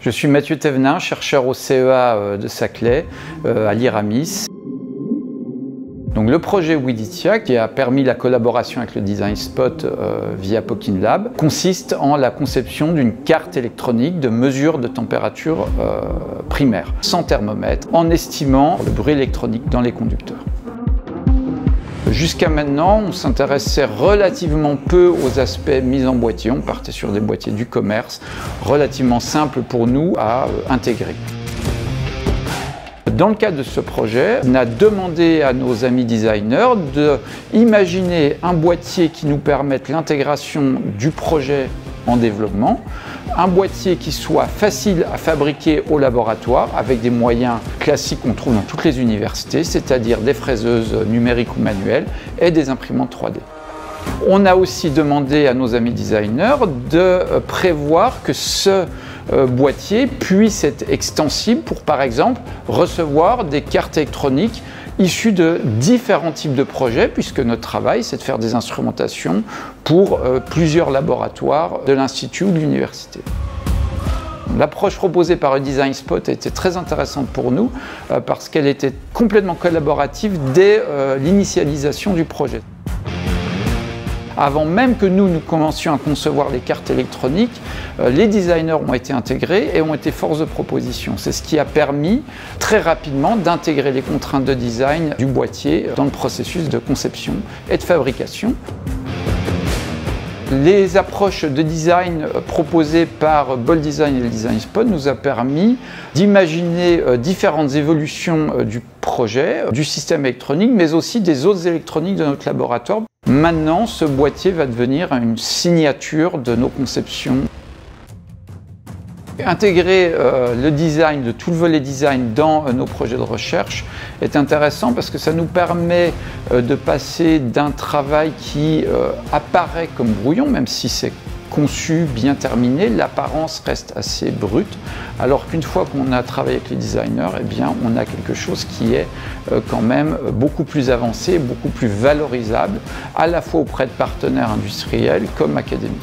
Je suis Mathieu Thévenin, chercheur au CEA de Saclay, à l'IRAMIS. Donc, le projet Widitia, qui a permis la collaboration avec le Design Spot via Pokin Lab, consiste en la conception d'une carte électronique de mesure de température primaire, sans thermomètre, en estimant le bruit électronique dans les conducteurs. Jusqu'à maintenant, on s'intéressait relativement peu aux aspects mis en boîtier. On partait sur des boîtiers du commerce, relativement simples pour nous à intégrer. Dans le cadre de ce projet, on a demandé à nos amis designers d'imaginer un boîtier qui nous permette l'intégration du projet en développement, un boîtier qui soit facile à fabriquer au laboratoire avec des moyens classiques qu'on trouve dans toutes les universités, c'est-à-dire des fraiseuses numériques ou manuelles et des imprimantes 3D. On a aussi demandé à nos amis designers de prévoir que ce boîtier puisse être extensible pour, par exemple, recevoir des cartes électroniques issues de différents types de projets, puisque notre travail, c'est de faire des instrumentations pour plusieurs laboratoires de l'Institut ou de l'université. L'approche proposée par le Design Spot a été très intéressante pour nous parce qu'elle était complètement collaborative dès l'initialisation du projet. Avant même que nous commencions à concevoir les cartes électroniques, les designers ont été intégrés et ont été force de proposition. C'est ce qui a permis très rapidement d'intégrer les contraintes de design du boîtier dans le processus de conception et de fabrication. Les approches de design proposées par Bold Design et le Design Spot nous a permis d'imaginer différentes évolutions du projet, du système électronique, mais aussi des autres électroniques de notre laboratoire. Maintenant, ce boîtier va devenir une signature de nos conceptions. Intégrer le design, de tout le volet design dans nos projets de recherche est intéressant parce que ça nous permet de passer d'un travail qui apparaît comme brouillon, même si c'est conçu, bien terminé, l'apparence reste assez brute, alors qu'une fois qu'on a travaillé avec les designers, eh bien, on a quelque chose qui est quand même beaucoup plus avancé, beaucoup plus valorisable, à la fois auprès de partenaires industriels comme académiques.